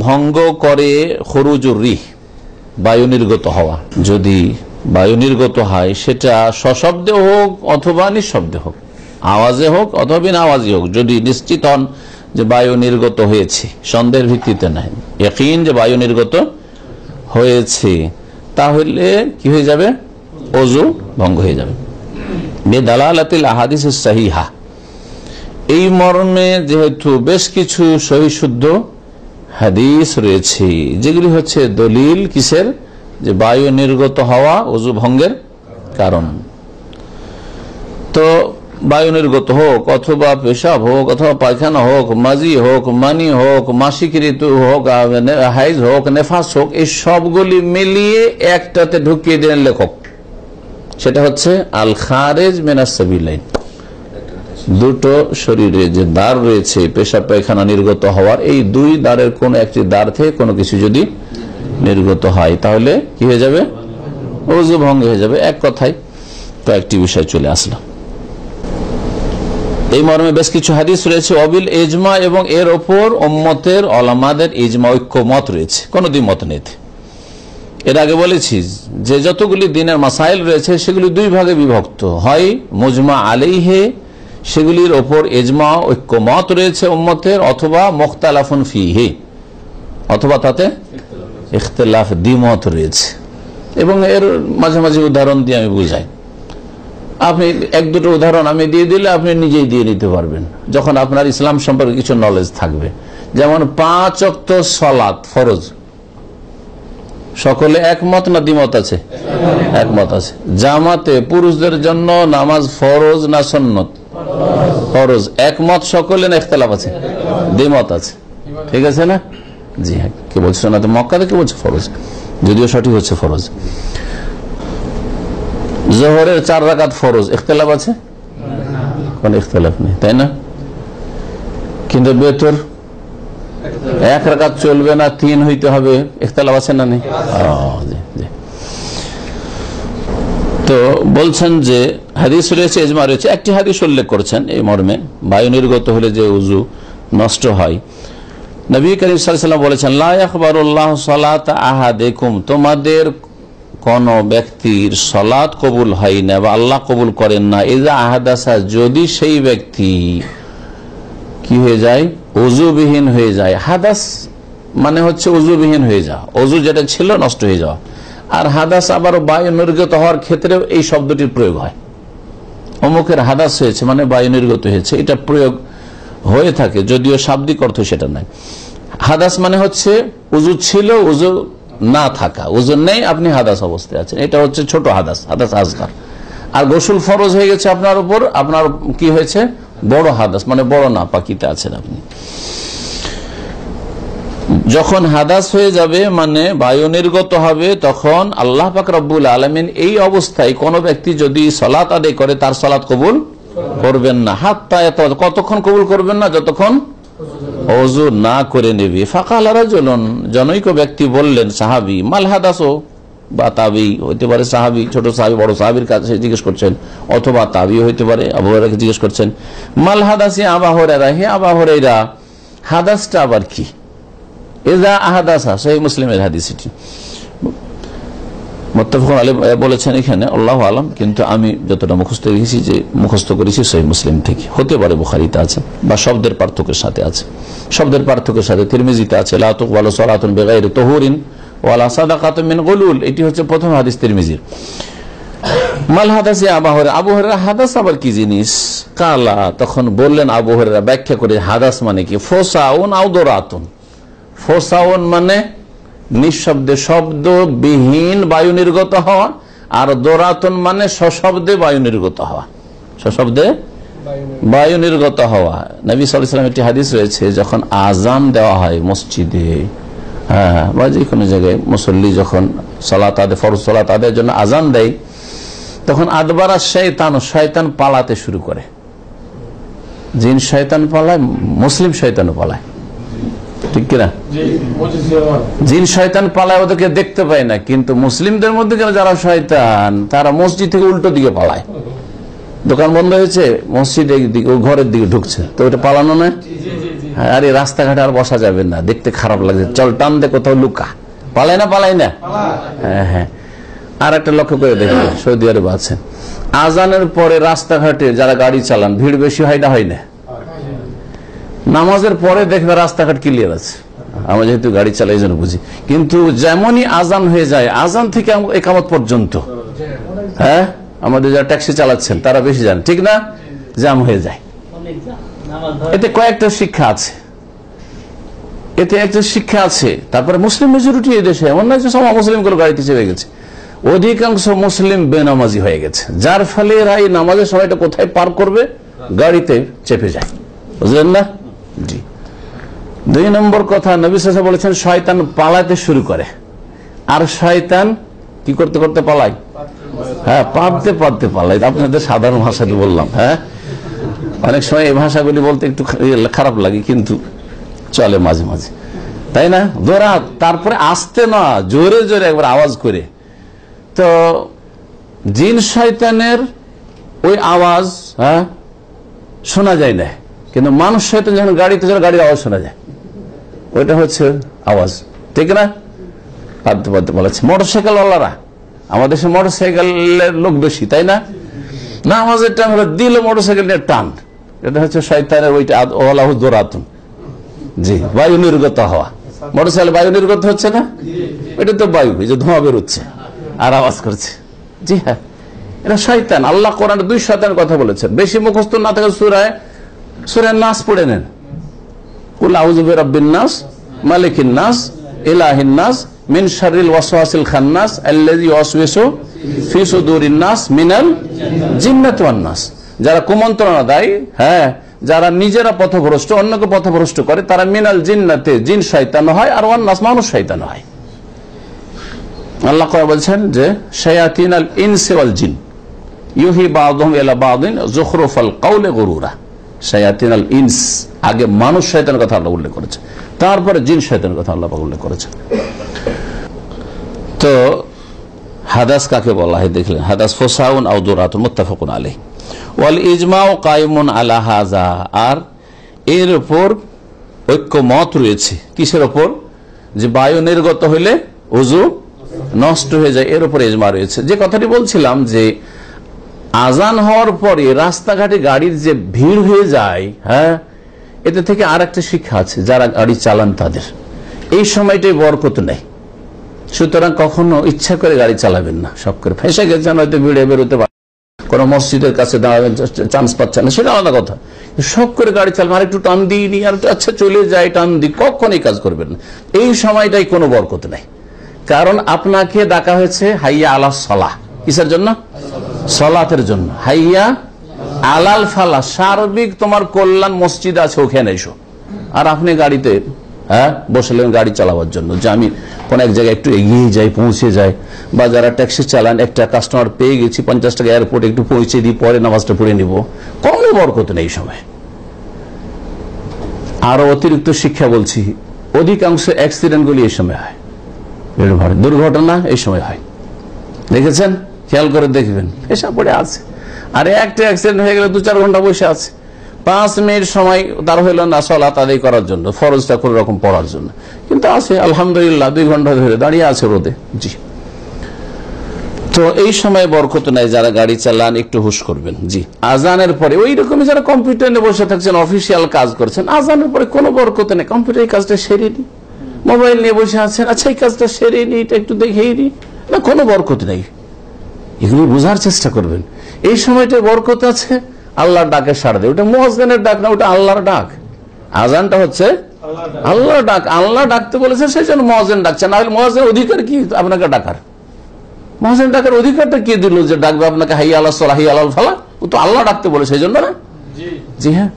ভঙ্গ করে খরুজুর রিহ, বায়ু নির্গত হওয়া। যদি বায়ু নির্গত হয় সেটা সশব্দে হোক অথবা নিঃশব্দে হোক, আওয়াজে হোক অথবা বিনা আওয়াজে হোক, যদি নিশ্চিত হন যে বায়ু নির্গত হয়েছে, সন্দেহের ভিত্তিতে নাই, ইয়াকিন যে বায়ু নির্গত হয়েছে, তাহলে কি হয়ে যাবে? ওযু ভঙ্গ হয়ে যাবে। বিদালালাতিল আহাদিস সাহিহা, এই মর্মে যেহেতু বেশ কিছু সহিহ শুদ্ধ হাদিস রয়েছে যেগুলি হচ্ছে দলিল কিসের? যে বায়ু নির্গত হওয়া ওযু ভঙ্গের কারণ। তো বায়ু নির্গত হোক অথবা পেশাব হোক অথবা পায়খানা হোক, মাজি হোক, মানি হোক, মাসিক ঋতু হোক, হাইজ হোক, নেফাস হোক, এই সবগুলি মিলিয়ে একটাতে ঢুকিয়ে দিলেন লেখক, সেটা হচ্ছে আল খারেজ মিনাস সাবিলাইন। দুটো শরীরে যে দ্বার রয়েছে পেশাব পায়খানা নির্গত হওয়ার, এই দুই দ্বারের কোন একটি দ্বার থেকে কোনো কিছু যদি নির্গত হয় তাহলে কি হয়ে যাবে? ওযু ভঙ্গ হয়ে যাবে। এক কথায় কয়েকটি বিষয় চলে আসলো। এই মর্মে বেশ কিছু হাদিস রয়েছে অবিল ইজমা, এবং এর ওপর উম্মতের ওলামাদের ইজমা, ঐক্যমত রয়েছে, কোনো দ্বিমত নেই। এর আগে বলেছি যে যতগুলি দিনের মাসাইল রয়েছে সেগুলি দুই ভাগে বিভক্ত, হয় মুজমা আলাইহে, সেগুলির ওপর ইজমা ঐক্যমত রয়েছে উম্মতের, অথবা মুখতালাফুন ফিহি, অথবা তাতে ইখতিলাফ দ্বিমত রয়েছে। এবং এর মাঝে মাঝে উদাহরণ দিয়ে আমি বুঝাই। আপনি এক দুটো উদাহরণ আমি দিয়ে দিলে আপনি নিজেই দিয়ে নিতে পারবেন যখন আপনার ইসলাম সম্পর্কে কিছু নলেজ থাকবে। যেমন 5 ওয়াক্ত সালাত ফরজ, সকলে একমত না দ্বিমত আছে? একমত আছে। জামাতে পুরুষদের জন্য নামাজ ফরজ না সুন্নত? ফরজ। একমত সকলে না ইখতিলাফ আছে? দ্বিমত আছে। ঠিক আছে না? জি হ্যাঁ। কে বলছে সুন্নাত মুআক্কাদা, কে বলছে ফরজ, যদিও সঠিক হচ্ছে ফরজ। জোহরের 4 রাকাত ফরজ, ইখতিলাফ আছে? কোন ইখতিলাফ নেই, তাই না? কিন্তু বেতর 1 রাকাত চলবে না, 3 হইতে হবে, ইখতিলাফ আছে না নেই? তো বলছেন যে হাদিস রয়েছে, ইজমা রয়েছে। একটি হাদিস উল্লেখ করছেন এই মর্মে, বায়ু নির্গত হলে যে উযু নষ্ট হয়। নবী করিম সাল্লাল্লাহু আলাইহি ওয়াসাল্লাম বলেছেন, লা ইয়াকবালুল্লাহু সালাতা আহাদিকুম, তোমাদের কোন ব্যক্তির সালাত কবুল হয় না বা আল্লাহ কবুল করেন না, ইযা আহাদাসা, যদি সেই ব্যক্তি কি হয়ে যায়? ওযুবিহীন হয়ে যায়। হাদাস মানে হচ্ছে ওযুবিহীন হয়ে যাওয়া, ওযু যেটা ছিল নষ্ট হয়ে যাওয়া। আর হাদাস আবার বায়ু নির্গত হওয়ার ক্ষেত্রেও এই শব্দটির প্রয়োগ হয়। অমুকের হাদাস হয়েছে মানে বায়ু নির্গত হয়েছে, এটা প্রয়োগ হয়ে থাকে, যদিও শাব্দিক অর্থ সেটা নাই। হাদাস মানে হচ্ছে উযু ছিল, উযু না থাকা, উযু নেই, আপনি হাদাস অবস্থায় আছেন, এটা হচ্ছে ছোট হাদাস, হাদাস আসগার। আর গোসল ফরজ হয়ে গেছে আপনার উপর, আপনার কি হয়েছে? বড় হাদাস, মানে বড় নাপাকিতে আছেন আপনি। যখন হাদাস হয়ে যাবে মানে বায়ু নির্গত হবে, তখন আল্লাহ পাক রব্বুল আলামিন এই অবস্থায় কোন ব্যক্তি যদি সালাত আদায় করে তার সালাত কবুল করবেন না। হাত্তা, কতক্ষণ কবুল করবেন না? যতক্ষণ ওযু না করে নেবে। ফাকালা রাজুলুন, জনৈক ব্যক্তি বললেন, সাহাবী, মাল হাদাসু, বা তাবী হইতে পারে, সাহাবী, ছোট সাহাবী বড় সাহাবীর কাছে জিজ্ঞেস করছেন, অথবা তাবী হইতে পারে, আবু হুরায়রাকে জিজ্ঞেস করছেন, মাল হাদাসি আবু হুরায়রা, হে আবু হুরায়রা, হাদাসটা আবার কি? ইযা আহাদাসা, সহিহ মুসলিমের হাদিস এটি, মুত্তাফাকুন আলাইহি বলেছেন এখানে, আল্লাহু আলাম, কিন্তু আমি যতটা মুখস্থ করেছি সহিহ মুসলিম থেকে, হতে পারে বুখারীতে আছে বা শব্দের পার্থক্যের সাথে আছে। শব্দের পার্থক্যের সাথে তিরমিজিতে আছে, লা তুকবালু সালাতুন বিগাইরি তুহুরিন ওয়ালা সাদাকাতুন মিন গুলুল, এটি হচ্ছে প্রথম হাদিস তিরমিজির। মাল হাদাসি আবু হুরায়রা, আবু হুরায়রা, হাদাস আবার কি জিনিস? কালা, তখন বললেন আবু হুরায়রা ব্যাখ্যা করে, হাদাস মানে কি? ফোসাউন আও দরাতুন। ফোসাউন মানে নিঃশব্দে, শব্দবিহীন বায়ু নির্গত হওয়া, আর দরাতুন মানে সশব্দে বায়ু নির্গত হওয়া, সশব্দে বায়ু নির্গত হওয়া। নবী সাল্লাল্লাহু আলাইহি ওয়াসাল্লাম একটি হাদিস রয়েছে, যখন আযান দেওয়া হয় মসজিদে, হ্যাঁ, বা যে কোনো জায়গায় মুসল্লি যখন সালাত আদায়, ফরজ সালাত আদায়ের জন্য আযান দেয়, তখন আদবারা শয়তান, শয়তান পালাতে শুরু করে। জিন শয়তান পালায়, মুসলিম শয়তানও পালায়, ঠিক কিনা? জিন শয়তান পালায়, ওদেরকে দেখতে পায় না, কিন্তু মুসলিমদের মধ্যে যারা শয়তান তারা মসজিদ থেকে উল্টো দিকে পালায়। দোকান বন্ধ হয়েছে, মসজিদের দিকে, ঘরের দিকে ঢুকছে, তো ওটা পালানো না? আরে রাস্তাঘাটে আর বসা যাবে না, দেখতে খারাপ লাগছে, চল টান দে কোথাও লুকা। পালাই না। হ্যাঁ। আর একটা লক্ষ্য করে দেখবেন, সৌদি আরব আছেন, আজানের পরে রাস্তাঘাটে যারা গাড়ি চালান ভিড় বেশি হয় না? হয় না? নামাজের পরে দেখবে রাস্তাঘাট ক্লিয়ার আছে। আমরা যেহেতু গাড়ি চালাই জন্য বুঝি, কিন্তু যেমনই আজান হয়ে যায়, আজান থেকে একামত পর্যন্ত, হ্যাঁ, আমাদের যারা ট্যাক্সি চালাচ্ছেন তারা বেশি জানেন, ঠিক না, জ্যাম হয়ে যায়। এতে কয়েকটা শিক্ষা আছে, তারপরে মুসলিম মেজরিটি এই দেশে, এমন নয় যে সব মুসলিম গুলো গাড়িতে চেপে গেছে, অধিকাংশ মুসলিম বেনামাজি হয়ে গেছে, যার ফলে এরা এই নামাজের সময়টা কোথায় পার করবে, গাড়িতে চেপে যায়। বুঝলেন না? জি। 2 নম্বর কথা, নবী সাল্লাল্লাহু আলাইহি ওয়াসাল্লাম বলেছেন শয়তান পালাতে শুরু করে, আর শয়তান কি করতে করতে পালায়? হ্যাঁ, পারতে পালায়। আপনাদের সাধারণ ভাষাতে বললাম। হ্যাঁ, অনেক সময় এই ভাষাগুলি বলতে একটু খারাপ লাগে, কিন্তু চলে মাঝে মাঝে, তাই না? দৌড়া, তারপরে আসতে না, জোরে জোরে একবার আওয়াজ করে। তো জিন শয়তানের ওই আওয়াজ শোনা যায় না, কিন্তু মানুষ শয়তান যখন গাড়িতে চলে, গাড়ির আওয়াজ শোনা যায়, ওইটা হচ্ছে আওয়াজ, ঠিক না? পারতে বলেছে। মোটরসাইকেল ওয়ালারা, আমাদের দেশে মোটরসাইকেলের লোক বেশি, তাই না? না, আমাদের টান হলো দিল মোটরসাইকেল নিয়ে টান, এটা হচ্ছে শয়তানের ওইটা ওয়ালাহু দৌরাতুন। জি, বায়ু নির্গত হওয়া। মোটরসাইকেল বায়ু নির্গত হচ্ছে না? এটা তো বায়ু, এই যে ধোঁয়া বেরোচ্ছে আর আওয়াজ করছে। জি হ্যাঁ, এটা শয়তান। আল্লাহ কোরআনে 2 শয়তানের কথা বলেছেন। বেশি মুখস্থ না থাকে সূরা নাস পড়ে নেন। কুল আউযু বিরাব্বিন নাস, মালিকিন নাস, ইলাহিন নাস, মিন শাররিল ওয়াসওয়াসিল খান্নাস আল্লাযী ইউওয়াসওয়িসু ফি সুদুরিন নাস মিনাল জিন্নাতি ওয়ান নাস। যারা কুমন্ত্রণা দেয়, হ্যাঁ, যারা নিজেরা পথভ্রষ্ট, অন্যকে পথভ্রষ্ট করে, তারা মিনাল জিন্নাতে, জিন শয়তান হয়, আর ওয়ান নাস, মানুষ শয়তান হয়। আল্লাহ বলছেন যে শায়াতিনাল ইনসি ওয়াল জিন ইউহি বা'দুহুম ইলা বা'দিন যুখরুফাল কাওলি গুরুরা। শায়াতিনাল ইনস, আগে মানুষ শয়তানের কথা আল্লাহ উল্লেখ করেছে, তারপরে জিন শয়তানের কথা আল্লাহ উল্লেখ করেছে। তো হাদাস কাকে বলা হয় দেখলেন, হাদাস ফুসাউন আও দুরাতুন, মুত্তাফাকুন আলাইহি। ওয়াল ইজমাউ কায়িমুন আলা হাযা, আর এর উপর ঐক্যমত রয়েছে। কিসের উপর? যে বায়ু নির্গত হইলে ওযু নষ্ট হয়ে যায়, এর উপর ইজমা রয়েছে। যে কথাটি বলছিলাম যে আজান হওয়ার পরে রাস্তাঘাটে গাড়ির যে ভিড় হয়ে যায়, হ্যাঁ, এতে থেকে আর একটা শিক্ষা আছে, যারা গাড়ি চালান তাদের এই সময়টাই বরকত নেই। সুতরাং কখনো ইচ্ছা করে গাড়ি চালাবেন না, সব করে ফেঁসে গেছেন, হয়তো ভিড়ে বেরোতে পারেন, কোন মসজিদের কাছে দাঁড়াবেন, চান্স পাচ্ছেন না, সেটা আলাদা কথা। সব করে গাড়ি চালাবেন, আর একটু টান দিয়ে নি, আর আচ্ছা চলে যায়, টান দিই, কখনই কাজ করবেন না। এই সময়টাই কোনো বরকত নেই, কারণ আপনাকে ডাকা হয়েছে হাইয়া আলা সালাহ। কিসের জন্য? সালাতের জন্য। হাইয়া আলাল ফালাহ, সার্বিক তোমার কল্যাণ মসজিদ আছে, ওখানে এসো। আর আপনি গাড়িতে বসলেন গাড়ি চালাবার জন্য, যে আমি কোন এক জায়গায় একটু এগিয়ে যাই, পৌঁছে যাই, বা যারা ট্যাক্সি চালান, একটা কাস্টমার পেয়ে গেছি, 50 টাকা এয়ারপোর্টে একটু পৌঁছে দিই, পরে নামাজটা পড়ে নিব, কোনো বরকত নেই এই সময়। আরো অতিরিক্ত শিক্ষা বলছি, অধিকাংশ অ্যাক্সিডেন্টগুলি এই সময় হয়, দুর্ঘটনা এই সময় হয়। দেখেছেন? খেয়াল করে দেখবেন, পেশা পড়ে আছে, আর একটা অ্যাক্সিডেন্ট হয়ে গেলে 2-4 ঘন্টা বসে আছে, 5 মিনিট সময় তার হইল না সালাত আদায় করার জন্য, ফরজটা কোন রকম পড়ার জন্য, কিন্তু আছে আলহামদুলিল্লাহ 2 ঘন্টা ধরে দাঁড়িয়ে আছে রোদে। জি, তো এই সময় বরকত নাই। যারা গাড়ি চালান একটু হুশ করবেন। জি, আজানের পরে ওই রকমই যারা কম্পিউটার নিয়ে বসে থাকছেন, অফিসিয়াল কাজ করছেন, আজানের পরে কোনো বরকত নেই, কম্পিউটার এই কাজটা সেরে নি, মোবাইল নিয়ে বসে আছেন, আচ্ছা এই কাজটা সেরে নি, এটা একটু দেখেই নি, না, কোনো বরকত নেই। এগুলো বোঝার চেষ্টা করবেন, এই সময়টা বরকত আছে, আল্লাহর ডাকে সাড়া দেয়। ওটা মুয়াজ্জিনের ডাক না, ওটা আল্লাহর ডাক। আজানটা হচ্ছে আল্লাহর ডাক, আল্লাহ ডাকতে বলেছেন, সেই জন্য মুয়াজ্জিন ডাকছে। না হলে মুয়াজ্জিনের অধিকার কি আপনাকে ডাকার? মুয়াজ্জিন ডাকার অধিকারটা কে দিল যে ডাকবে আপনাকে হাইয়া আলাস সালাহ, হাইয়া আলাল ফালাহ? ও তো আল্লাহ ডাকতে বলে, সেই জন্য না। জি হ্যাঁ।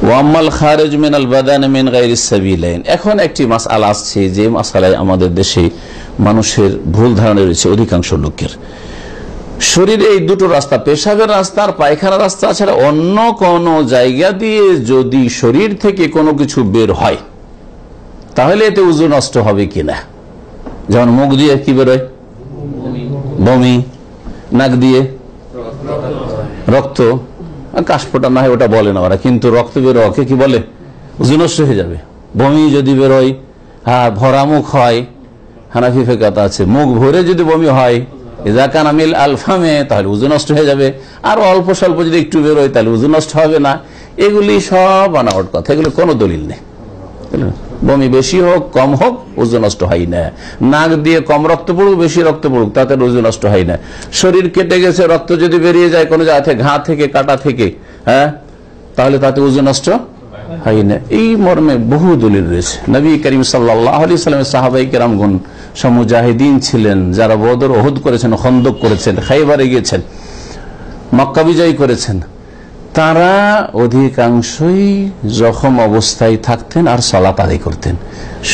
ওয়াম্মাল খারিজ মিনাল বাদান মিন গায়রিস সাবিলাইন, এখন একটি মাসআলা আসছে, যে মাসআলায় আমাদের দেশে মানুষের ভুল ধারণা রয়েছে অধিকাংশ লোকের। শরীরে এই দুটো রাস্তা, পেশাবের রাস্তা আর পায়খানার রাস্তা ছাড়া অন্য কোন জায়গা দিয়ে যদি শরীর থেকে কোনো কিছু বের হয়, তাহলে এতে উযু নষ্ট হবে কিনা? যেমন মুখ দিয়ে কি বেরোয়? বমি। নাক দিয়ে রক্ত, কাশফোঁটা না হয় ওটা বলে না ওরা, কিন্তু রক্ত বেরো ওকে কি বলে? ওযু নষ্ট হয়ে যাবে। বমি যদি বেরোয়, হ্যাঁ, ভরা মুখ হয়, হানাফি ফিকাতে আছে মুখ ভরে যদি বমি হয় ইযা কানা মিল আলফামে, তাহলে ওযু নষ্ট হয়ে যাবে। আর অল্প স্বল্প যদি একটু বেরোয় তাহলে ওযু নষ্ট হবে না। এগুলি সব বানাওয়াট কথা, এগুলো কোনো দলিল নেই। বমি বেশি হোক কম হোক ওযু নষ্ট হয় না। নাক দিয়ে কম রক্ত পড়ুক বেশি রক্ত পড়ুক তাতে ওযু নষ্ট হয় না। শরীর কেটে গেছে, রক্ত যদি বেরিয়ে যায় কোনো জায়গা থেকে, ঘা থেকে, কাটা থেকে, হ্যাঁ, তাহলে তাতে ওযু নষ্ট হয় না। এই মর্মে বহু দলিল রয়েছে। নবী করিম সাল্লাল্লাহু আলাইহি ওয়াসাল্লামের সাহাবায়ে কেরামগণ মুজাহিদিন ছিলেন, যারা বদর ওহুদ করেছেন, খন্দক করেছেন, খাইবারে গিয়েছেন, মক্কা বিজয় করেছেন। তারা অধিকাংশই জখম অবস্থায় থাকতেন আর সালাত আদায় করতেন।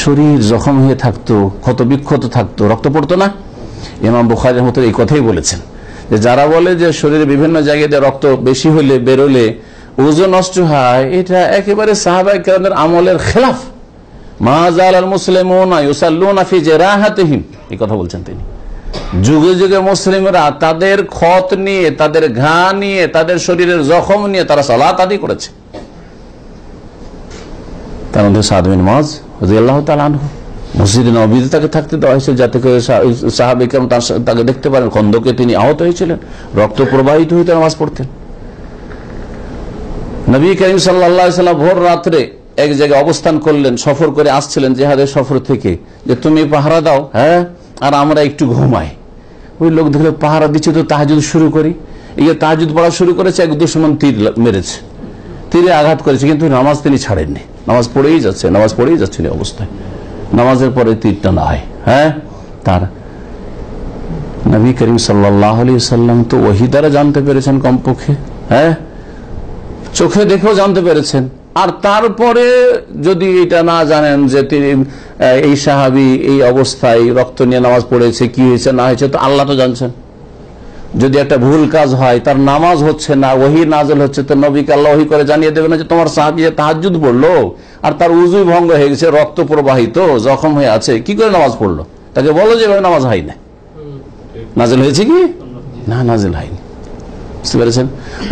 শরীর জখম হয়ে থাকতো, ক্ষত বিক্ষত থাকতো, রক্ত পড়তো না। ইমাম বুখারী রাহমাতুল্লাহ এই কথাই বলেছেন যে যারা বলে যে শরীরে বিভিন্ন জায়গায় দিয়ে রক্ত বেশি হলে বেরোলে ওযু নষ্ট হয়, এটা একেবারে সাহাবায়ে কেরামদের আমলের খেলাফ। মা জালাল মুসলিমুনা ইউসাল্লুনা ফি জারাহাতিহিম, এই কথা বলছেন তিনি। যুগে যুগে মুসলিমরা তাদের ক্ষত নিয়ে, তাদের ঘা নিয়ে, তাদের শরীরের জখম নিয়ে তারা সালাত আদায় করেছে। তার মধ্যে সাদ বিন মুআয রাদিয়াল্লাহু তাআলা আনহু মসজিদে নববীতে তাকে থাকতে দেওয়া হয়েছে যাতে করে সাহাবায়ে কেরাম তাকে দেখতে পারেন। খন্দকে তিনি আহত হয়েছিলেন, রক্ত প্রবাহিত হইতে নামাজ পড়তেন। নবী করিম সাল্লাল্লাহু আলাইহি ওয়াসাল্লাম ভোর রাত্রে এক জায়গায় অবস্থান করলেন, সফর করে আসছিলেন জিহাদের সফর থেকে, যে তুমি পাহারা দাও, হ্যাঁ, আর আমরা একটু ঘুমাই। ওই লোক দেখলে পাহারা দিচ্ছে তো তাহাজ্জুদ শুরু করি। এই যে তাহাজ্জুদ পড়া শুরু করেছে, এক দুশমন তীর মেরেছে, তীরে আঘাত করেছে, কিন্তু নামাজ তিনি ছাড়েননি, নামাজ পড়েই যাচ্ছে, নামাজ পড়েই যাচ্ছেন এই অবস্থায়। নামাজের পরে তীরটা না হয়, হ্যাঁ, তার নবী করিম সাল্লাল্লাহু আলাইহি ওয়াসাল্লাম তো ওহী দ্বারা জানতে পেরেছেন, কমপক্ষে, হ্যাঁ, চোখে দেখেও জানতে পেরেছেন। আর তারপরে যদি এটা না জানেন যে তিনি এই সাহাবী এই অবস্থায় রক্ত নিয়ে নামাজ পড়েছে, কি হয়েছে না হয়েছে, তো আল্লাহ তো জানছেন। যদি একটা ভুল কাজ হয়, তার নামাজ হচ্ছে না, ওহী নাযিল হচ্ছে, তো নবীকে আল্লাহ ওহী করে জানিয়ে দেবে না যে তোমার সাহাবী যে তাহাজ্জুদ পড়লো আর তার উযু ভঙ্গ হয়ে গেছে, রক্ত প্রবাহিত, জখম হয়ে আছে, কি করে নামাজ পড়লো? তাকে বলো যে এভাবে নামাজ হয় না। নাযিল হয়েছে কি না? নাযিল হয়নি। বুঝতে পেরেছেন?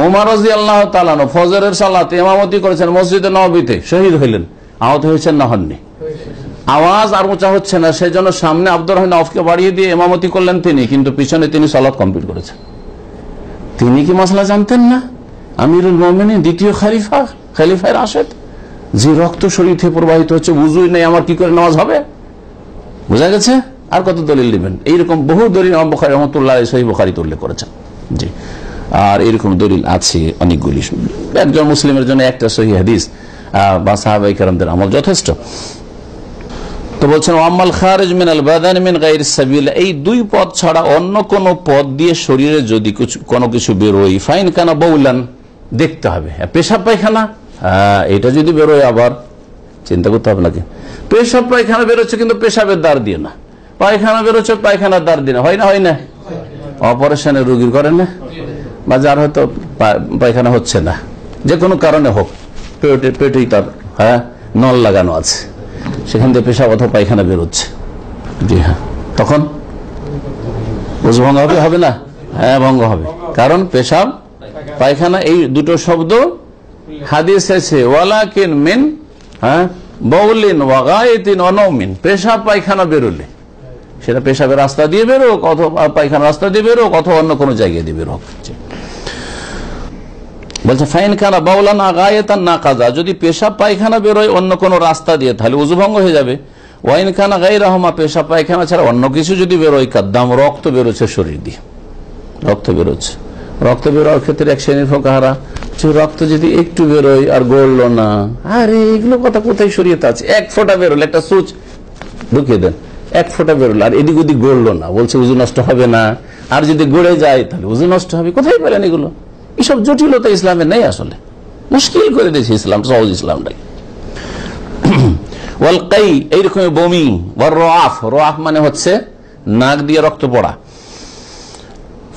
ওমর রাদিয়াল্লাহু তাআলা আনহু ফজরের সালাতে ইমামতি করেছেন মসজিদে নববীতে, শহীদ হইলেন। আহত হয়েছেন না হননি? আওয়াজ আর উঁচা হচ্ছে না, সেই জন্য সামনে আব্দুর রহমান আউফকে বাড়িয়ে দিয়ে ইমামতি করলেন তিনি, কিন্তু পিছনে তিনি সালাত কমপ্লিট করেছেন। তিনি কি মাসলা জানতেন না? আমিরুল মুমিনিন, দ্বিতীয় খলিফায়ে রাশেদ, যে রক্ত শরীর থেকে প্রবাহিত হচ্ছে, ওযুই নেই, আমার কি করে নামাজ হবে? বোঝা গেছে? আর কত দলিল দিবেন? এইরকম বহু দলিল ইমাম বুখারী রাহমাতুল্লাহ সহিহ বুখারীতে উল্লেখ করেছেন। জি, আর এরকম দলিল আছে অনেকগুলি। একজন মুসলিমের জন্য একটা সহিহ হাদিস বা সাহাবায়ে কেরামদের আমল যথেষ্ট। তো বলছেন ওয়াম্মাল খারিজ মিনাল বাদান মিন গায়রি সাবিল, এই দুই পথ ছাড়া অন্য কোন পথ দিয়ে শরীরে যদি কোনো কিছু বেরোয়, ফাইন কানা বাউলান, দেখতে হবে পেশাব পায়খানা, এটা যদি বেরোয় আবার চিন্তা করতে হবে নাকি? পেশাব পায়খানা বেরোচ্ছে কিন্তু পেশাবের দ্বার দিয়ে না, পায়খানা বেরোচ্ছে পায়খানার দ্বার দিয়ে না, হয় না? হয় না? অপারেশনের রোগীর করেন না, বা যার হয়তো পায়খানা হচ্ছে না, যে কোনো কারণে হোক, পেটেই তার, হ্যাঁ, নল লাগানো আছে, সেখান থেকে পেশাব অথবা পায়খানা বেরোচ্ছে, জি হ্যাঁ, তখন ওযু ভঙ্গ হবে? হবে না? হ্যাঁ, ভঙ্গ হবে। কারণ পেশাব পায়খানা এই দুটো শব্দ হাদিস আছে, ওয়ালাকিন মিন, হ্যাঁ, বাউলিন ওয়া গায়তিন ওয়া নাওমিন, পেশাব পায়খানা বেরোলে সেটা পেশাবের রাস্তা দিয়ে বেরোক অথবা পায়খানার রাস্তা দিয়ে বেরোক অথবা অন্য কোনো জায়গায় দিয়ে বেরোক। বলছে ফাইন কানা বাউলান গায়তান নাকাজা, যদি পেশাব পায়খানা বেরোয় অন্য কোনো রাস্তা দিয়ে তাহলে ওযু ভঙ্গ হয়ে যাবে। ওয়াইন কানা গায়রাহুমা, পেশাব পায়খানা ছাড়া অন্য কিছু যদি বেরোয়, কাদ্দাম, রক্ত বেরোচ্ছে শরীর দিয়ে, রক্ত বেরোচ্ছে, রক্ত বেরোয়ার ক্ষেত্রে এক শ্রেণীর ফুকাহারা, রক্ত যদি একটু বেরোয় আর গড়লো না, আরে এগুলো কথা কোথায় শরীয়তে আছে? এক ফোঁটা বেরোলে, একটা সুচ ঢুকিয়ে দেন, এক ফোঁটা বেরোলো আর এদিক ওদিক গড়লো না, বলছে ওযু নষ্ট হবে না, আর যদি গড়ে যায় তাহলে ওযু নষ্ট হবে। কোথায় পেলেন এগুলো? এসব জটিলতা ইসলামে নেই, আসলে মুশকিল করে দিয়েছে ইসলাম, সহজ ইসলামটাই। ওয়াল কাই, এইরকম বমি, ওয়ার রাফ, রাফ মানে হচ্ছে নাক দিয়ে রক্ত পড়া।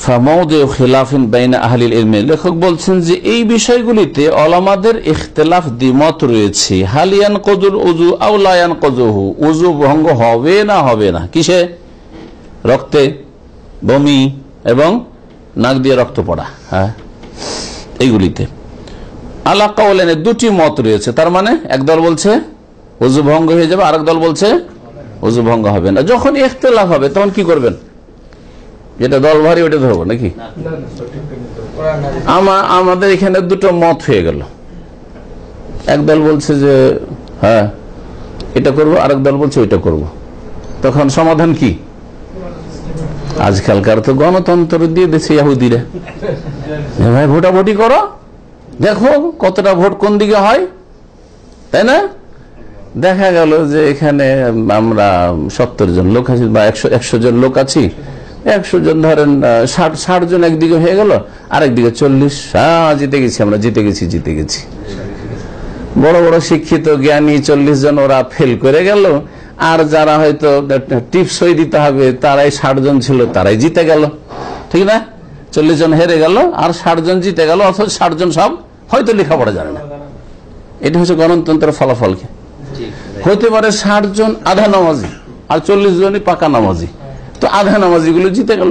ফামাউদিউ খিলাফিন বাইনা আহলিল ইলম, লেখক বলছেন যে এই বিষয়গুলিতে ওলামাদের ইখতিলাফ, দ্বিমত রয়েছে। হাল ইয়ানকুযুল উযু আও লা ইয়ানকুযুহু, উযু ভঙ্গ হবে না হবে না, কিসে? রক্তে, বমি এবং নাক দিয়ে রক্ত পড়া, হ্যাঁ, এইগুলিতে। আলা কাওলাইন, দুটি মত রয়েছে। তার মানে একদল বলছে ওযু ভঙ্গ হয়ে যাবে, আরেক দল বলছে ওযু ভঙ্গ হবে না। যখন ইখতিলাফ হবে তখন কি করবেন? যেটা দল ভারী ওটা ধরবো নাকি? আমাদের এখানে দুটো মত হয়ে গেল। একদল বলছে যে হ্যাঁ এটা করবো, আরেক দল বলছে ওইটা করব। তখন সমাধান কি? আজকালকার তো গণতন্ত্র দিয়ে দিচ্ছে ইহুদিরা, ভাই ভোটাভুটি করো, দেখো কতটা ভোট কোন দিকে হয়, তাই না? দেখা গেল যে এখানে আমরা 70 জন লোক আছি বা 100 জন লোক আছি, 100 জন ধরেন 60 জন একদিকে হয়ে গেল, আরেকদিকে 40। জিতে গেছি, আমরা জিতে গেছি। বড় বড় শিক্ষিত জ্ঞানী 40 জন ওরা ফেল করে গেল, আর যারা হয়তো টিপস সই দিতে হবে তারাই 60 জন ছিল, তারাই জিতে গেল, ঠিক না? 40 জন হেরে গেল আর 60 জন জিতে গেল, অথচ 60 জন সব হয়তো লেখাপড়া জানে না। এটা হচ্ছে গণতন্ত্রের ফলাফল। হতে পারে 60 জন আধা নামাজি আর 40 জনই পাকা নামাজি, তো আধা নামাজি গুলো জিতে গেল।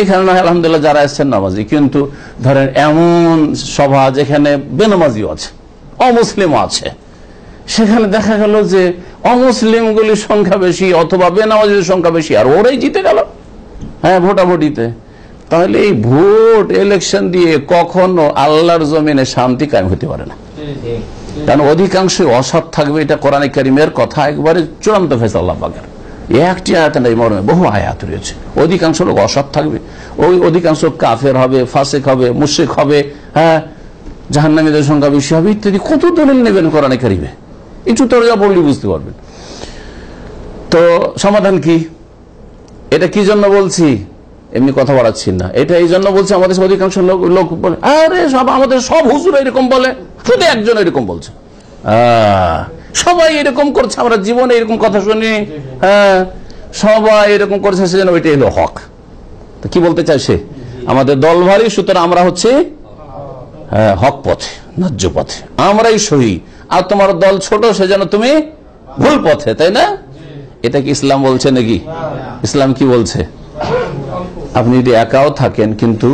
এখানে না আলহামদুলিল্লাহ যারা এসছেন নামাজি, কিন্তু ধরেন এমন সভা যেখানে বেনামাজিও আছে, অমুসলিমও আছে, সেখানে দেখা গেল যে অমুসলিম গুলির সংখ্যা বেশি অথবা বেনামাজির সংখ্যা বেশি, আর ওরাই জিতে গেল হ্যাঁ ভোটাভুটিতে। তাহলে এই ভোট ইলেকশন দিয়ে কখনো আল্লাহর জমিনে শান্তি কায়েম হতে পারে না, কারণ অধিকাংশ অসৎ থাকবে। এটা কোরআনে কারীমের কথা, একবারে চূড়ান্ত ফয়সালা আল্লাহ পাকের। একটি আয়াত নাই, মর্মে বহু আয়াত রয়েছে। অধিকাংশ লোক অসৎ থাকবে, ওই অধিকাংশ কাফের হবে, ফাসিক হবে, মুশরিক হবে, হ্যাঁ জাহান্নামীদের সংখ্যা বেশি হবে ইত্যাদি। কত দলিল নেবেন কোরআনে কারীমে? একটু তরজা পড়লে বুঝতে পারবেন। তো সমাধান কি? এটা কি জন্য বলছি? এমনি কথা বাড়াচ্ছি না, এটা এই জন্য বলছি আমাদের অধিকাংশ লোক বলে আরে সব আমাদের সব হুজুর এরকম বলে, শুধু একজন এরকম বলছে, সবাই এরকম করছে, আমরা জীবনে এরকম কথা শুনি, হ্যাঁ সবাই এরকম করছে, সেজন্য ওইটাই হলো হক। তো কি বলতে চাই সে? আমাদের দল ভারী, সুতরাং আমরা হচ্ছে হক পথে, ন্যায্য পথে, আমরাই সহি, আর তোমার দল ছোট সেজন্য তুমি ভুল পথে, তাই না? এটা কি ইসলাম বলছে নাকি? ইসলাম কি বলছে? আপনি যদি একাও থাকেন কিন্তু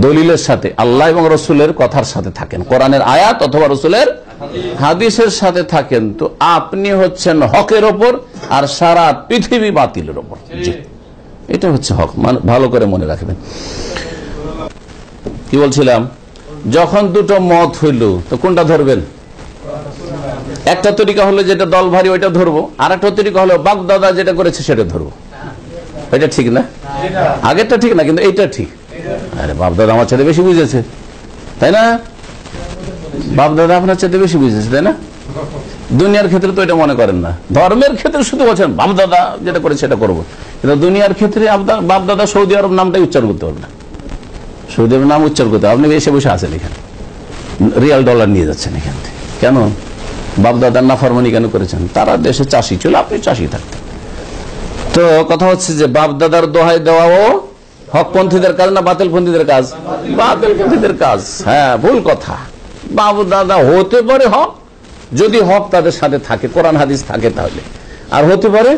দলিলের সাথে, আল্লাহ এবং রসুলের কথার সাথে থাকেন, কোরআনের আয়াত অথবা রসুলের হাদিসের সাথে থাকেন, তো আপনি হচ্ছেন হকের ওপর আর সারা পৃথিবী বাতিলের ওপর। এটা হচ্ছে হক, ভালো করে মনে রাখবেন। কি বলছিলাম? যখন দুটো মত হইল তো কোনটা ধরবেন? একটা তরিকা হলো যেটা দল ভারী ওইটা ধরবো, আর একটা তরিকা হলো বাগদাদা যেটা করেছে সেটা ধরবো। এটা ঠিক না? আগেরটা ঠিক না, কিন্তু এইটা ঠিক। আরে বাপদাদা আমার চাইতে বেশি বুঝেছে, তাই না? বাপদাদা আপনার চাইতে বেশি বুঝেছে, তাই না? দুনিয়ার ক্ষেত্রে তো এটা মনে করেন না, ধর্মের ক্ষেত্রে শুধু বলছেন বাপদাদা যেটা করে সেটা করবো, কিন্তু দুনিয়ার ক্ষেত্রে বাপদাদা সৌদি আরব নামটাই উচ্চারণ করতে পারবে না। সৌদি আরব নাম উচ্চারণ করতে আপনি এসে বসে আছেন এখানে, রিয়াল ডলার নিয়ে যাচ্ছেন এখান থেকে, কেন? বাপদাদার নাফরমানি কেন করেছেন? তারা দেশে চাষি ছিল, আপনি চাষি থাকতেন। তো কথা হচ্ছে যে বাপদাদার দোহাই দেওয়াও হকপন্থীদের কাজ না বাতিলপন্থীদের কাজ? বাতিলপন্থীদের কাজ। হ্যাঁ, ভুল কথা। বাপদাদা হতে পারে হক, যদি হক তাদের সাথে থাকে, কোরআন হাদিস থাকে তাহলে, আর হতে পারে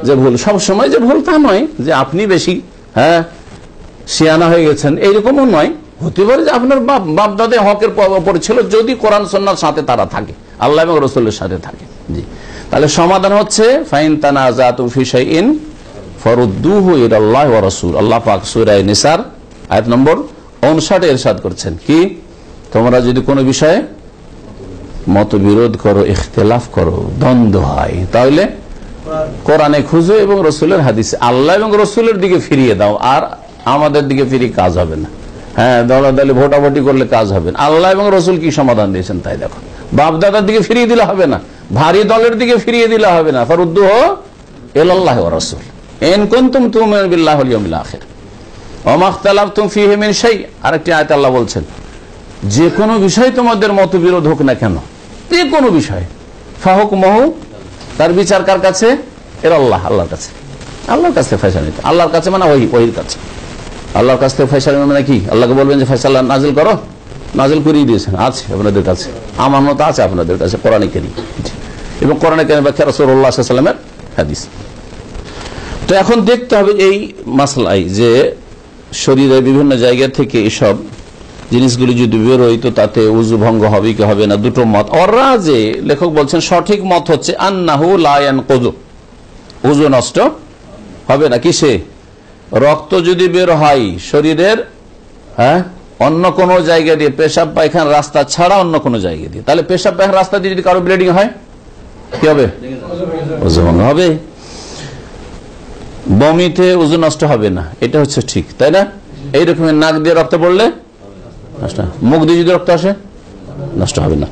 যে ভুল। সব সময় যে ভুল তা নয়, যে আপনি বেশি শিয়ানা হয়ে গেছেন এইরকমও নয়। হতে পারে যে আপনার বাপদাদা হকের পরে ছিল, যদি কোরআন সুন্নাহর সাথে তারা থাকে, আল্লাহ এবং রাসূলের সাথে থাকে। জি, তাহলে সমাধান হচ্ছে ফাইন তানাজাতুম ফি শাইইন ফারুদ্দুহু ইলাল্লাহি ওয়া রাসূল। আল্লাহ পাক সূরা নিসার আয়াত নম্বর 59 ইরশাদ করছেন কি, তোমরা যদি কোনো বিষয়ে মতবিরোধ করো, ইখতিলাফ করো, দ্বন্দ্ব হয়, তাহলে কোরআনে খুঁজো এবং রাসূলের হাদিসে, আল্লাহ এবং রাসূলের দিকে ফিরিয়ে দাও। আর আমাদের দিকে ফিরিয়ে কাজ হবে না। হ্যাঁ, দলাদলি ভোটাভুটি করলে কাজ হবে না। আল্লাহ এবং রাসূল কি সমাধান দিয়েছেন তাই দেখো। বাপদাদার দিকে ফিরিয়ে দিলে হবে না, ভারী দলের দিকে ফিরিয়ে দিলে হবে না। ফারুদ্দুহু ইলাল্লাহি ওয়া রাসূল ইন কুনতুম তু'মিনুনা বিল্লাহি ওয়াল ইয়াউমিল আখির ওয়া মা ইখতালাফতুম ফীহি মিন শাই। আরেকটি আয়াতে আল্লাহ বলছেন, যে কোনো বিষয় তোমাদের মতবিরোধ হোক না কেন, যে কোনো বিষয়, ফাহুকমুহু, তার বিচার কার কাছে? ইলাল্লাহ, আল্লাহর কাছে। আল্লাহর কাছে ফয়সালা নিতে, আল্লাহর কাছে মানে ওহির কাছে। আল্লাহর কাছ থেকে ফয়সালা মানে কি? আল্লাহকে বলবেন যে ফয়সালা নাজিল করো, নাজিল করিয়ে দিয়েছেন, আছে আপনাদের কাছে, আমার মতো আছে আপনাদের কাছে কোরআনে কারীম, এবং কোরআনে কারীম ব্যাখ্যা রাসূলুল্লাহ সাল্লাল্লাহু আলাইহি ওয়াসাল্লামের হাদিস। তো এখন দেখতে হবে এই মাসলাই যে শরীরের বিভিন্ন জায়গা থেকে এসব জিনিসগুলি যদি বেরোয় তো তাতে উজু ভঙ্গ হবে কি হবে না, দুটো মত। ওরা যে লেখক বলছেন সঠিক মত হচ্ছে আন্নাহু লা ইয়ানকুযু, উজু নষ্ট হবে না। কিসে? রক্ত যদি বের হয় শরীরের অন্য কোন জায়গা দিয়ে, পেশাব পায়খানা রাস্তা ছাড়া অন্য কোন জায়গা দিয়ে, তাহলে পেশাব পায়খানা রাস্তা দিয়ে যদি কারো ব্লিডিং হয় কি হবে? উজু ভঙ্গ হবে। বমিতে উজু নষ্ট হবে না, এটা হচ্ছে ঠিক, তাই না? এইরকমের নাক দিয়ে রক্ত পড়লে নষ্ট, মুখ দিয়ে যদি রক্ত আসে নষ্ট হবে না।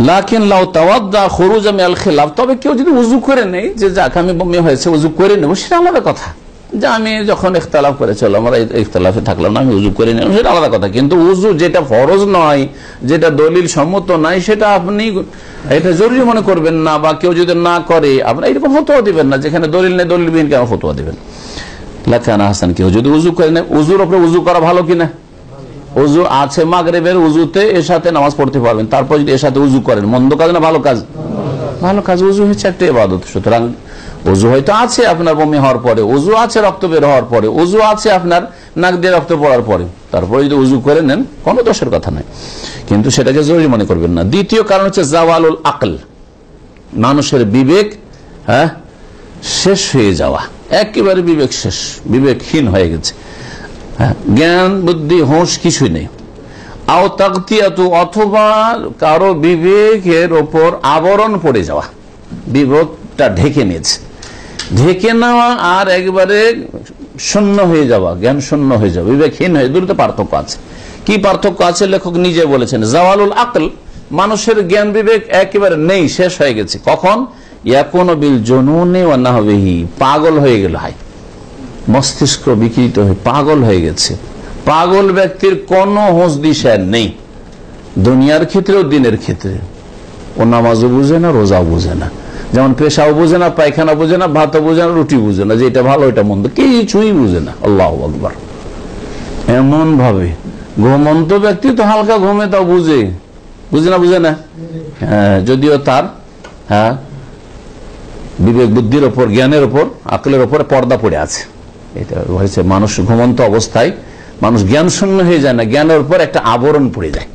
লাকিন লাউ তাওয়াদ্দা খুরুজা মিনাল খিলাফ, তবে কেউ যদি উজু করে নেই যে যাক আমি বমি হয়েছে উজু করে নেব, সেটা আলাদা কথা। যে আমি যখন ইখতিলাফ করে চললাম, আমরা ইখতিলাফে থাকলাম না, আমি উজু করে নিলাম, সেটা আলাদা কথা। কিন্তু উজু যেটা ফরজ নয়, যেটা দলিল সম্মত নাই, সেটা আপনি এটা জরুরি মনে করবেন না, বা কেউ যদি না করে আপনার এরকম ফতোয়া দিবেন না, যেখানে দলিল নেই দলিলবিহীন কেন ফতোয়া দিবেন। লাকানা হাসান, কেউ যদি উজু করে নেয়, উজুর উপরে উজু করা ভালো কিনা? উজু আছে মাগরিবের উজুতে এর সাথে নামাজ পড়তে পারবেন, তারপর যদি এর সাথে উজু করেন, মন্দ কাজ না ভালো কাজ? ভালো কাজ। উজু হচ্ছে একটা ইবাদত। সুতরাং উজু হয়তো আছে আপনার বমি হওয়ার পরে, উজু আছে রক্ত বের হওয়ার পরে, উজু আছে আপনার নাক দিয়ে রক্ত পড়ার পরে, তারপরে যদি উজু করে নেন কোনো দোষের কথা নাই, কিন্তু সেটাকে জরুরি মনে করবেন না। দ্বিতীয় কারণ হচ্ছে জাওয়ালুল আকল, মানুষের বিবেক শেষ হয়ে যাওয়া, একেবারে বিবেক শেষ, বিবেকহীন হয়ে গেছে, জ্ঞান বুদ্ধি হোশ কিছুই নেই। আও তাগতিয়াতু, অথবা কারো বিবেকের ওপর আবরণ পড়ে যাওয়া, বিবেকটা ঢেকে নিয়েছে, ঢেকে নেওয়া আর একবারে শূন্য হয়ে যাওয়া, জ্ঞান শূন্য হয়ে যাওয়া, বিবেকহীন হয়ে, দুটোতে পার্থক্য আছে। কি পার্থক্য আছে? লেখক নিজে বলেছেন জাওয়ালুল আকল, মানুষের জ্ঞান বিবেক একেবারে নেই, শেষ হয়ে গেছে। কখন? ইয়াকুনু বিল জুনুনি ওয়া নাহবিহি, পাগল হয়ে গেল, হয় মস্তিষ্ক বিকৃত হয়ে পাগল হয়ে গেছে। পাগল ব্যক্তির কোনো হোশ দিশা নেই, দুনিয়ার ক্ষেত্রেও দিনের ক্ষেত্রে। ও নামাজও বুঝে না, রোজাও বুঝে না, যেমন পেশাও বুঝে না, পায়খানা বুঝে না, ভাতও বুঝে না, রুটি বুঝে না, যে এটা ভালো এটা মন্দ কিছুই বুঝে না। আল্লাহু আকবার। এমন ভাবে ঘুমন্ত ব্যক্তি তো হালকা ঘুমে তাও বুঝে না, বুঝে না, যদিও তার বিবেক বুদ্ধির ওপর, জ্ঞানের ওপর, আকলের ওপর পর্দা পড়ে আছে। এটা হয়েছে মানুষ ঘুমন্ত অবস্থায় মানুষ জ্ঞান শূন্য হয়ে যায় না, জ্ঞানের উপর একটা আবরণ পড়ে যায়।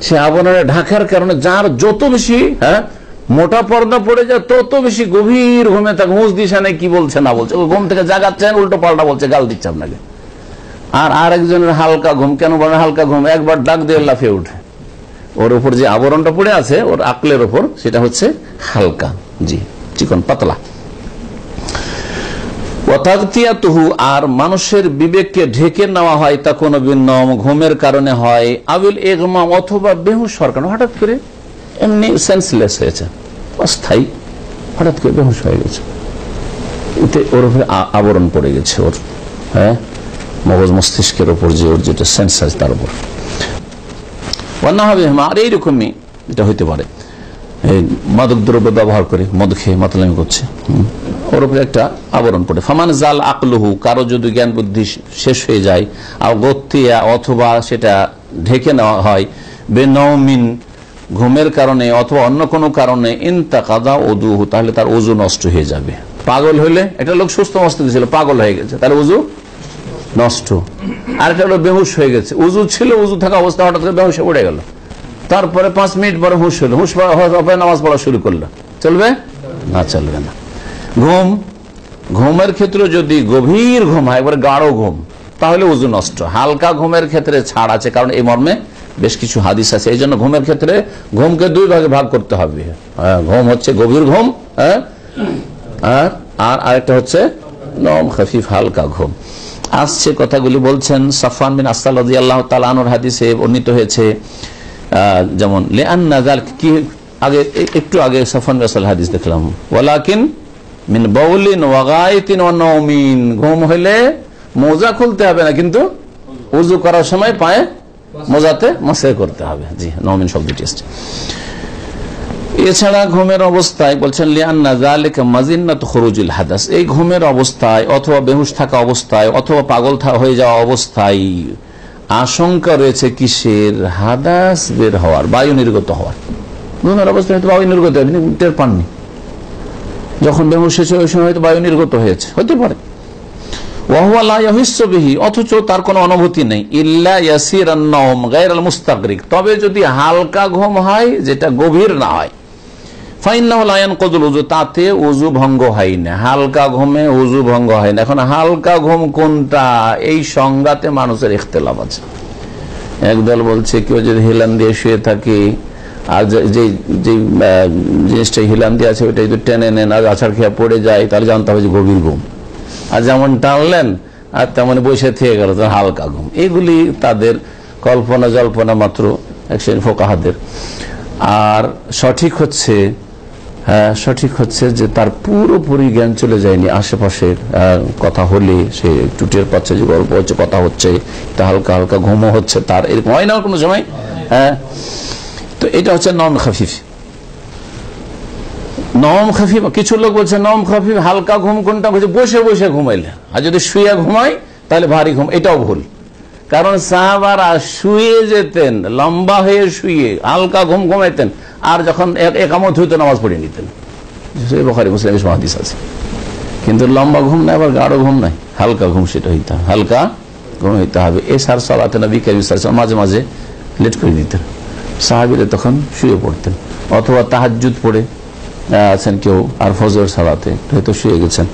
সে আবরণে ঢাকার কারণে যার যত বেশি মোটা পর্দা পড়ে যায়, তত বেশি গভীর ঘুমে থাকে, হুঁশ দিশা নেই কি বলছে না বলছে, ও ঘুম থেকে জাগাচ্ছেন উল্টো পাল্টা বলছে, গাল দিচ্ছে আপনাকে। আর আরেকজনের হালকা ঘুম, কেন বলে হালকা ঘুম? একবার ডাক দিয়ে লাফিয়ে উঠে, ওর উপর যে আবরণটা পড়ে আছে ওর আকলের উপর, সেটা হচ্ছে হালকা, জি চিকন পাতলা। আর মানুষের বিবেককে ঢেকে নেওয়া হয় তা কোনো বিনম, ঘুমের কারণে হয়, আবিল ইগমাম, অথবা বেহুশ হওয়ার কারণে, হঠাৎ করে এমনি সেন্সলেস হয়েছে, অস্থায়ী, হঠাৎ করে বেহুশ হয়ে গেছে, এতে ওর উপরে আবরণ পড়ে গেছে, ওর মগজ মস্তিষ্কের ওপর যে ওর যেটা সেন্স আছে তার উপর। আর এইরকমই এটা হইতে পারে, মাদক দ্রব্য ব্যবহার করে, মদ খেয়ে মাতলামি করছে, ওর উপরে একটা আবরণ পড়ে। ফামান জাল আকলুহু, কারো যদি জ্ঞান বুদ্ধি শেষ হয়ে যায়, গতিয়া, অথবা সেটা ঢেকে নেওয়া হয়, বেনৌমিন, ঘুমের কারণে অথবা অন্য কোনো কারণে, ইনতাকাদা উযুহু, তাহলে তার ওযু নষ্ট হয়ে যাবে। পাগল হইলে, একটা লোক সুস্থ মস্তিষ্ক ছিল, পাগল হয়ে গেছে, তার ওযু নষ্ট। আর একটা লোক বেহুশ হয়ে গেছে, ওযু ছিল, ওযু থাকা অবস্থা হঠাৎ করে বেহুশ উড়ে গেল, তারপরে 5 মিনিট পরে হুশ হলো, হুশ নামাজ পড়া শুরু করলো, চলবে না? চলবে না। ঘুমের ক্ষেত্রে যদি গভীর ঘুম হয়, একবারে গাঢ় ঘুম, তাহলে ওযু নষ্ট। হালকা ঘুমের ক্ষেত্রে ছাড় আছে, কারণ এই মর্মে বেশ কিছু হাদিস আছে। এই জন্য ঘুমের ক্ষেত্রে ঘুমকে 2 ভাগে ভাগ করতে হবে। ঘুম হচ্ছে গভীর ঘুম, আর আরেকটা হচ্ছে নম খফিফ, হালকা ঘুম। আসছে কথাগুলি বলছেন সাফওয়ান বিন আসাল রাদিয়াল্লাহু তাআলা আনহুর হাদিসে বর্ণিত হয়েছে, যেমন লিআন্না যাল, কি আগে একটু আগে সাফওয়ান বিন আসাল হাদিস দেখলাম, ওয়ালাকিন মিন বাউলিন ওয়া গায়তিন ওয়া নাওমিন, ঘুম হইলে মোজা খুলতে হবে না, কিন্তু ওযু করার সময় পায়ে মোজাতে মাসে করতে হবে। জি, নাওমিন শব্দটি আসছে। এছাড়া ঘুমের অবস্থায় বলছেন লিআন্না যালিকা মাজিন্নাতু খুরুজুল হাদাস, এই ঘুমের অবস্থায় অথবা বেহুশ থাকা অবস্থায় অথবা পাগল হয়ে যাওয়া অবস্থায় আশঙ্কা রয়েছে কিসের? হাদাস বের হওয়ার, বায়ু নির্গত হওয়ার। ঘুমের অবস্থায় হয়তো বায়ু নির্গত হয়, টের পাননি, যখন বেহুশ হয়েছে ওই সময় হয়তো বায়ু নির্গত হয়েছে, হতে পারে। ওয়াহুয়া লা ইয়াহিসসু বিহি, অথচ তার কোনো অনুভূতি নেই, ইল্লা ইয়াসিরান নাওম গায়রাল মুস্তাগরিক, তবে যদি হালকা ঘুম হয় যেটা গভীর না হয়, ফাইন্নাহু লা ইয়ানকুযুল উযু, তাতে উযু ভঙ্গ হয় না, হালকা ঘুমে উযু ভঙ্গ হয় না। এখন হালকা ঘুম কোনটা, এই সংজ্ঞাতে মানুষের ইখতিলাফ আছে। একদল বলছে কেউ যদি হিলান দিয়ে শুয়ে থাকে আর যে জিনিসটা হিলান দিয়ে আছে ওইটা যদি টেনে নেন আর আছাড় খেয়ে পড়ে যায়, তাহলে জানতে হবে যে গভীর ঘুম। আর যেমন টানলেন আর তেমন বসে থেকে গেল হালকা ঘুম। এগুলি তাদের কল্পনা জল্পনা মাত্র এক শ্রেণীর ফুকাহাদের। আর সঠিক হচ্ছে যে তার পুরোপুরি জ্ঞান চলে যায়নি, আশেপাশের কথা হলে সে একটু টের পাচ্ছে যে গল্প হচ্ছে, কথা হচ্ছে, তা হালকা হালকা ঘুমও হচ্ছে তার, এরকম হয় না কোনো সময়। তো এটা হচ্ছে নম খাফিফ। নম খাফিফ, কিছু লোক বলছে নম খাফিফ হালকা ঘুম কোনটা, বলছে বসে বসে ঘুমাইলে, আর যদি শুয়ে ঘুমাই তাহলে ভারী ঘুম। এটাও ভুল, কারণ সাহাবারা শুয়ে যেতেন, লম্বা হয়ে শুয়ে হালকা ঘুম ঘুমাইতেন, আর যখন একামত হইতো নামাজ পড়িয়ে নিতেন। বুখারী মুসলিম হাদিস আছে। কিন্তু লম্বা ঘুম নাই, আবার গাঢ় ঘুম নাই, হালকা ঘুম, সেটা হইতে হালকা ঘুম হইতে হবে। এসার সালাতে নবী কারীম সাল্লাল্লাহু আলাইহি ওয়াসাল্লাম মাঝে মাঝে লেট করে দিতেন, সাহাবীরা তখন শুয়ে পড়তেন, অথবা তাহাজ্জুদ পড়ে আছেন কেউ, আর ফজর সালাতে হয়তো শুয়ে গেছেন,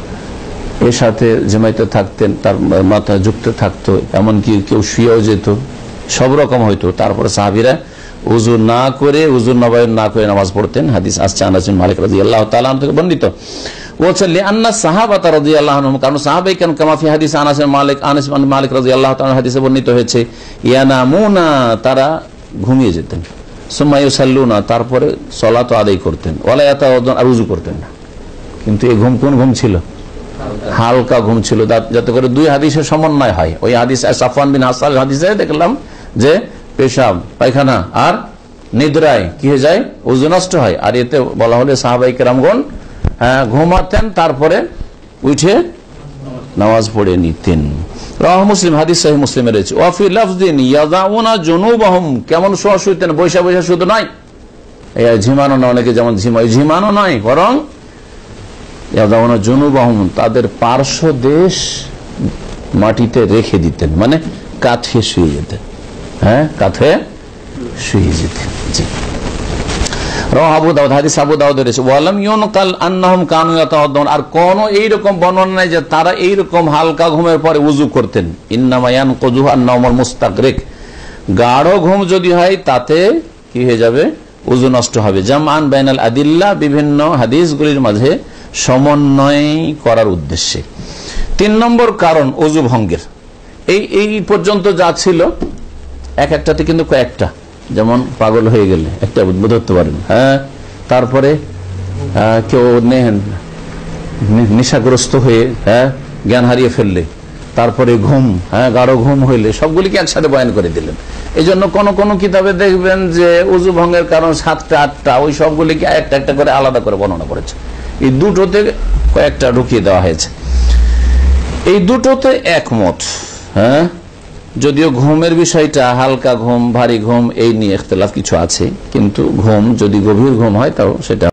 এর সাথে জামাইতে থাকতেন, তার মাথা যুক্ত থাকতো, এমনকি কেউ শুয়েও যেত, সব রকম হয়তো। তারপরে সাহাবীরা উযু না করে, উযু নবায়ন না করে নামাজ পড়তেন। হাদিস আসছে আনাস বিন মালিক রাদিয়াল্লাহু তাআলা আনহু থেকে বর্ণিত। বলছেন লিআন্না সাহাবাতা রাদিয়াল্লাহু আনহুম, কারণ সাহাবায়ে কেরাম কামা ফি হাদিস আনাস বিন মালিক রাদিয়াল্লাহু তাআলা হাদিসে বর্ণিত হয়েছে, ইয়ানামুনা, তারা ঘুমিয়ে যেতেন, সুম্মা ইউসাল্লুনা, তারপরে সালাত আদায় করতেন, ওয়ালা ইয়াতাওয়াদ্দাউন, আর উযু করতেন না। কিন্তু এই ঘুম কোন ঘুম ছিল? হালকা ঘুম ছিল, যাতে করে দুই হাদিসের সমন্বয় হয়। ওই হাদিস সাফওয়ান বিন হাসাল হাদিসে দেখলাম যে পেশাব পায়খানা আর নিদ্রায় কি হয়ে যায়, ওযু নষ্ট হয়। আর এতে বলা হলে সাহাবায়ে কেরামগণ ঘুমাতেন, তারপরে উঠে নামাজ পড়ে নিতেন। রাওয়াহ মুসলিম, হাদিস সহিহ মুসলিমে রয়েছে। ওয়া ফি লাফযিন ইয়াযাউনা জুনুবাহুম, কেমন শোয়া শুইতেন, বৈশা বৈশা শুধু নয়, এই ঝিমানো না, অনেকে যেমন ঝিমানো নয়, বরং ইয়াযাউনা জুনুবাহুম, তাদের পার্শ্ব দেশ মাটিতে রেখে দিতেন, মানে কাঁথে শুয়ে যেতেন। কাঁথে শুয়ে যেতেন। জি, আবু দাউদ, হাদিস আবু দাউদ রয়েছে। ওয়ালাম ইউনকাল আন্নাহুম কানু ইয়াতাওয়াদ্দাউন, আর কোন এইরকম বর্ণনা নাই যে তারা এইরকম হালকা ঘুমের পরে ওযু করতেন। ইন্নামা ইয়ানকুযু আন-নাওমুল মুস্তাগরিক, গাঢ় ঘুম যদি হয় তাতে কি হয়ে যাবে, ওযু নষ্ট হবে। জামআন বাইনাল আদিল্লাহ, বিভিন্ন হাদিসগুলির মাঝে সমন্বয় করার উদ্দেশ্যে। 3 নম্বর কারণ ওযু ভঙ্গের, এই পর্যন্ত যা ছিল এক একটাতে কিন্তু কয়েকটা, যেমন পাগল হয়ে গেলে একটা ধরতে পারেন, তারপরে কেউ নেশাগ্রস্ত হয়ে জ্ঞান হারিয়ে ফেললে, তারপরে ঘুম, গাঢ় ঘুম হইলে, সবগুলিকে একসাথে বয়ান করে দিলেন। এই জন্য কোন কোন কিতাবে দেখবেন যে ওযু ভঙ্গের কারণ 7টা 8টা, ওই সবগুলিকে একটা একটা করে আলাদা করে বর্ণনা করেছে। এই দুটোতে কয়েকটা ঢুকিয়ে দেওয়া হয়েছে। এই দুটোতে একমত, যদিও ঘুমের বিষয়টা হালকা ঘুম ভারী ঘুম এই নিয়ে ইখতিলাফ কিছু আছে, কিন্তু ঘুম যদি গভীর ঘুম হয় তাও সেটা